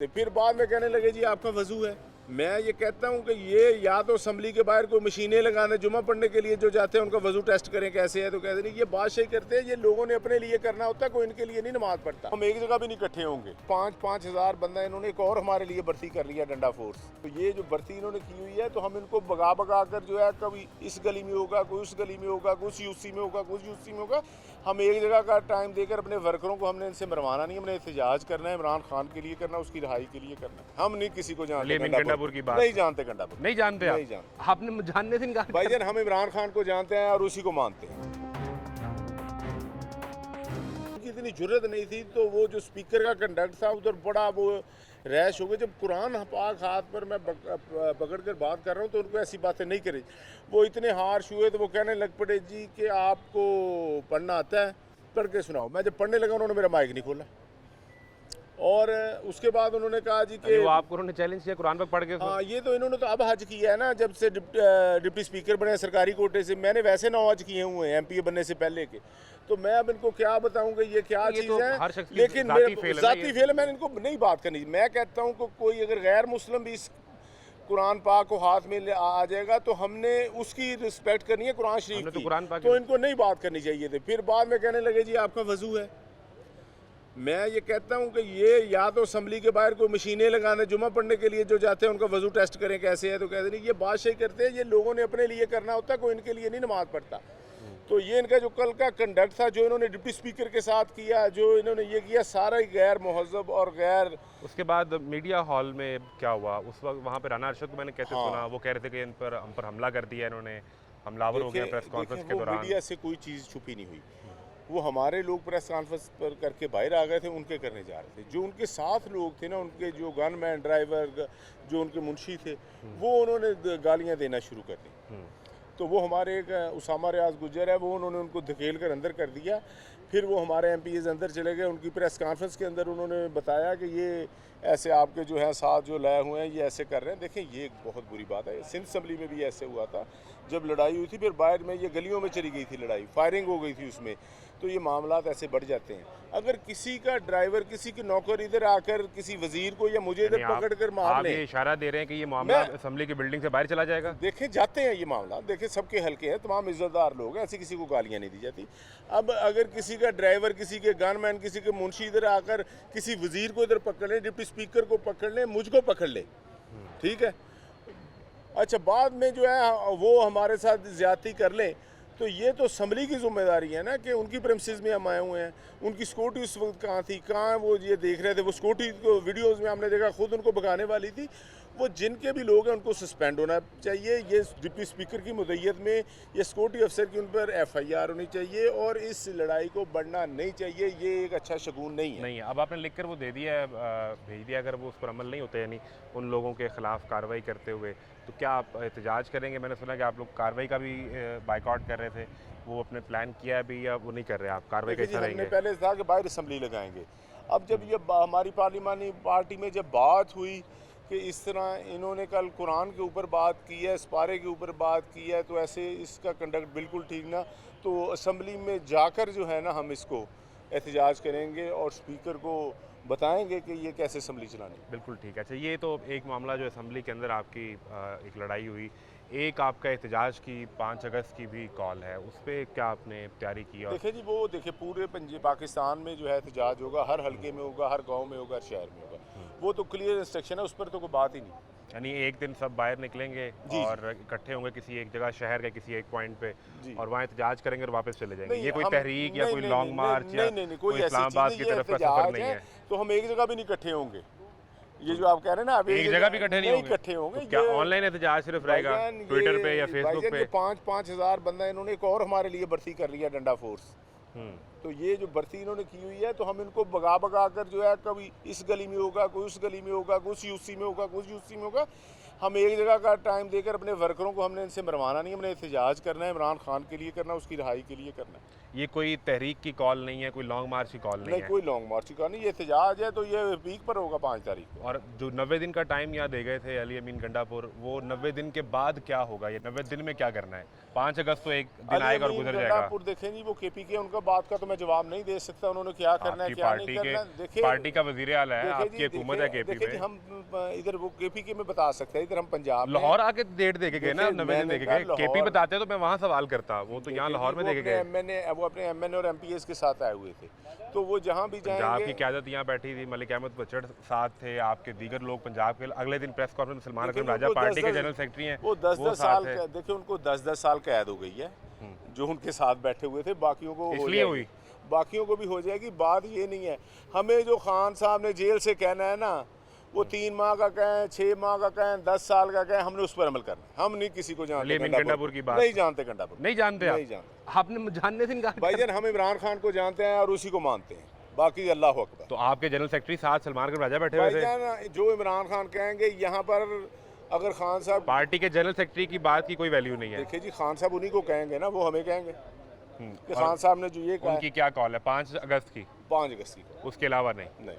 फिर बाद में कहने लगे जी आपका वजू है। मैं ये कहता हूँ कि ये या तो असम्बली के बाहर कोई मशीनें लगाने, जुमा पढ़ने के लिए जो जाते हैं उनका वजू टेस्ट करें कैसे है, तो कहते नहीं ये बादशाही करते हैं, ये लोगों ने अपने लिए करना होता है, कोई इनके लिए नहीं नमाज पढ़ता। हम एक जगह भी नहीं इकट्ठे होंगे। 5-5 हज़ार बंदा इन्होंने एक और हमारे लिए भर्ती कर लिया, डंडा फोर्स। तो ये जो भर्ती इन्होंने की हुई है तो हम इनको भगा भगा कर जो है कभी इस गली में होगा, कोई उस गली में होगा, कुछ यूसी में होगा, कुछ यूसी में होगा। हम एक जगह का टाइम देकर अपने वर्करों को हमने इनसे मरवाना नहीं, हमने एहतजाज करना है, इमरान खान के लिए करना, उसकी रिहाई के लिए करना है। हम नहीं किसी को जानते, गंडापुर की बात नहीं जानते, गंडापुर नहीं जानते, नहीं जानते। आपने जानने से इनकार भाईजान हम इमरान खान को जानते हैं और उसी को मानते हैं। उनकी इतनी जुर्रत नहीं थी तो वो जो स्पीकर का कंडक्ट था उधर बड़ा वो रैश हो गया। जब कुरान पाक हाथ पर मैं पकड़ कर बात कर रहा हूँ तो उनको ऐसी बातें नहीं करी। वो इतने हार्श हुए तो वो कहने लग पड़े जी कि आपको पढ़ना आता है, पढ़ के सुनाओ। मैं जब पढ़ने लगा उन्होंने मेरा माइक नहीं खोला और उसके बाद उन्होंने कहा जी कि वो आपको उन्होंने चैलेंज किया कुरान पर पढ़ के। हाँ, ये तो इन्होंने तो अब हज किया है ना, जब से डिप्टी स्पीकर बने सरकारी कोटे से। मैंने वैसे 9 हज किए हुए हैं एमपी बनने से पहले के। तो मैं अब इनको क्या बताऊं कि ये क्या चीज़ तो है, लेकिन ज़ाती फेल है। मैंने इनको नहीं बात करनी। मैं कहता हूँ कि कोई अगर गैर मुस्लिम भी इस कुरान पाक को हाथ में आ जाएगा तो हमने उसकी रिस्पेक्ट करनी है, कुरान शरीफ की। तो इनको नहीं बात करनी चाहिए थी। फिर बाद में कहने लगे जी आपका वजू है। मैं ये कहता हूँ कि ये या तो असम्बली के बाहर कोई मशीनें लगाने, जुमा पढ़ने के लिए जो जाते हैं उनका वजू टेस्ट करें कैसे है, तो कहते नहीं ये बादशाही करते हैं, ये लोगों ने अपने लिए करना होता है, कोई इनके लिए नहीं नमाज पढ़ता। तो ये इनका जो कल का कंडक्ट था, जो इन्होंने डिप्टी स्पीकर के साथ किया, जो इन्होंने ये किया, सारा ही गैर महज़ब और गैर। उसके बाद मीडिया हॉल में क्या हुआ उस वक्त? वहाँ पे राना अरशद को मैंने कैसे सुना, वो कह रहे थे कि हम पर हमला कर दिया इन्होंने, हमलावर हो गया प्रेस कॉन्फ्रेंस के दौरान। मीडिया से कोई चीज़ छुपी नहीं हुई। वो हमारे लोग प्रेस कॉन्फ्रेंस पर करके बाहर आ गए थे, उनके करने जा रहे थे। जो उनके साथ लोग थे ना, उनके जो गनमैन, ड्राइवर, जो उनके मुंशी थे, वो उन्होंने गालियाँ देना शुरू कर दी। तो वो हमारे एक उसामा रियाज गुजर है, वो उन्होंने उनको धकेल कर अंदर कर दिया। फिर वो हमारे MPs अंदर चले गए। उनकी प्रेस कॉन्फ्रेंस के अंदर उन्होंने बताया कि ये ऐसे आपके जो है साथ जो लाए हुए हैं ये ऐसे कर रहे हैं। देखें ये एक बहुत बुरी बात है। सिंध असम्बली में भी ऐसे हुआ था जब लड़ाई हुई थी, फिर बाहर में ये गलियों में चली गई थी लड़ाई, फायरिंग हो गई थी उसमें। तो ये मामला ऐसे बढ़ जाते हैं। अगर किसी का ड्राइवर, किसी के नौकर इधर आकर किसी वजीर को या मुझे इधर पकड़ कर मार ले, इशारा दे रहे हैं कि ये मामला असेंबली की बिल्डिंग से बाहर चला जाएगा। देखें जाते हैं ये मामला, देखें सबके हल्के हैं, तमाम इज्जतदार लोग हैं, ऐसे किसी को गालियाँ नहीं दी जाती। अब अगर किसी का ड्राइवर, किसी के गनमैन, किसी के मुंशी इधर आकर किसी वजीर को इधर पकड़ ले, डिप्टी स्पीकर को पकड़ ले, मुझको पकड़ ले, ठीक है, अच्छा बाद में जो है वो हमारे साथ ज्यादती कर लें, तो ये तो असम्बली की जिम्मेदारी है ना कि उनकी प्रेमिसेस में हम आए हुए हैं। उनकी सिक्योरिटी उस वक्त कहाँ थी, कहाँ वो ये देख रहे थे। वो सिक्योरिटी को वीडियोज़ में हमने देखा, खुद उनको भगाने वाली थी। वो जिनके भी लोग हैं उनको सस्पेंड होना चाहिए। ये डिप्टी स्पीकर की मुद्दत में ये सिक्योरिटी अफसर की उन पर FIR होनी चाहिए और इस लड़ाई को बढ़ना नहीं चाहिए। ये एक अच्छा शगुन नहीं है। नहीं, अब आपने लिख कर वो दे दिया है, भेज दिया। अगर वो उस पर अमल नहीं होते, यानी उन लोगों के खिलाफ कार्रवाई करते हुए, तो क्या आप एहतजाज करेंगे? मैंने सुना कि आप लोग कार्रवाई का भी बाइकआउट कर रहे थे, वो अपने प्लान किया है भी या वो नहीं कर रहे? आप कार्रवाई कैसे रहेंगे? हमने पहले था कि बाहर असम्बली लगाएंगे। अब जब ये हमारी पार्लिमानी पार्टी में जब बात हुई कि इस तरह इन्होंने कल कुरान के ऊपर बात की है, सपारे के ऊपर बात की है, तो ऐसे इसका कंडक्ट बिल्कुल ठीक ना। तो असम्बली में जाकर जो है ना हम इसको एहतजाज करेंगे और स्पीकर को बताएंगे कि ये कैसे असम्बली चलानी। बिल्कुल ठीक है। अच्छा, ये तो एक मामला जो असम्बली के अंदर आपकी एक लड़ाई हुई, एक आपका एहतजाज की 5 अगस्त की भी कॉल है, उस पर क्या आपने तैयारी की? और देखिए जी, वो देखिए पूरे पाकिस्तान में जो है एहतजाज होगा, हर हल्के में होगा, हर गांव में होगा, हर शहर में होगा। वो तो क्लियर इंस्ट्रक्शन है, उस पर तो कोई बात ही नहीं। यानी एक दिन सब बाहर निकलेंगे और इकट्ठे होंगे किसी एक जगह, शहर के किसी एक पॉइंट पे, और वहाँ एहतजाज करेंगे और वापस चले जाएंगे। ये कोई तहरीक या कोई लॉन्ग मार्च या कोई इस्लामाबाद की तरफ का सफर नहीं है। तो हम एक जगह भी नहीं इकट्ठे होंगे। ये जो आप कह रहे हैं ना, एक जगह भी इकट्ठे नहीं इकट्ठे होंगे। क्या ऑनलाइन एहतजाज सिर्फ रहेगा ट्विटर पे या फेसबुक पे? 5-5 हज़ार बंदा इन्होंने एक और हमारे लिए भर्ती कर लिया, डंडा फोर्स। तो ये जो भर्ती इन्होंने की हुई है, तो हम इनको भगा भगा कर जो है कभी इस गली में होगा, कोई उस गली में होगा, कुछ यूसी में होगा, कुछ यूसी में होगा। हम एक जगह का टाइम देकर अपने वर्करों को हमने इनसे मरवाना नहीं, हमने एहतजाज करना है, इमरान खान के लिए करना, उसकी रिहाई के लिए करना है। ये कोई तहरीक की कॉल नहीं है, कोई लॉन्ग मार्च की कॉल नहीं नहीं है। कोई लॉन्ग मार्च का नहीं, ये एहतजाज है तो ये वीक पर होगा 5 तारीख को। और जो 90 दिन का टाइम यहाँ दे गए थे अली अमीन गंडापुर, वो 90 दिन के बाद क्या होगा? ये 90 दिन में क्या करना है? 5 अगस्त तो एक दिन आएगा और गुजर जाएगा। गंडापुर देखें जी, वो केपी के, उनका बात का तो मैं जवाब नहीं दे सकता, उन्होंने क्या करना है क्या नहीं करना। देखिए पार्टी का वजीर आला है, आपकी हुकूमत है केपी देखिए जी, में। हम इधर वो केपी के में बता सकते हैं, इधर हम पंजाब में लाहौर आके डेट दे के गए ना, 90 दिन दे के गए। केपी लाहौर- बताते तो मैं वहाँ सवाल करता, वो तो यहाँ लाहौर में दे के गए। वो अपने एमएनए और एमपीएस के साथ आए हुए थे, तो वो जहाँ भी पंजाब जाएंगे की क़यादत यहाँ बैठी थी, मलिक अहमद बचड़ साथ थे, आपके दीगर लोग पंजाब के। अगले दिन प्रेस कॉन्फ्रेंस में सलमान अकरम राजा, पार्टी के जनरल सेक्रेटरी हैं, वो 10-10 साथ साल है। देखिए उनको 10-10 साल कैद हो गई है, जो उनके साथ बैठे हुए थे, बाकियों को हो इसलिए जाएगी। हुई। बाकियों को भी हो जाएगी। बात ये नहीं है, हमें जो खान साहब ने जेल से कहना है ना, वो 3 माह का कहें, 6 माह का कहें, 10 साल का कहें, हमने उस पर अमल करना है। हम नहीं किसी को अली जानते अमीन गंडापुर की बात नहीं जानते, गंडापुर नहीं जानते नहीं आप? जानते आपने जानने से इनकार भाईजान, हम इमरान खान को जानते हैं और उसी को मानते हैं, बाकी अल्लाह अकबर। तो आपके जनरल सेक्रेटरी साथ सलमान अकरम राजा बैठे हुए थे। भाईजान जो इमरान खान कहेंगे यहाँ पर, अगर खान साहब, पार्टी के जनरल सेक्रेटरी की बात की कोई वैल्यू नहीं है। देखिए जी, खान साहब उन्हीं को कहेंगे ना, वो हमें कहेंगे कि और खान साहब ने जो ये कहा उनकी क्या कॉल है 5 अगस्त की? 5 अगस्त की, उसके अलावा नहीं। नहीं।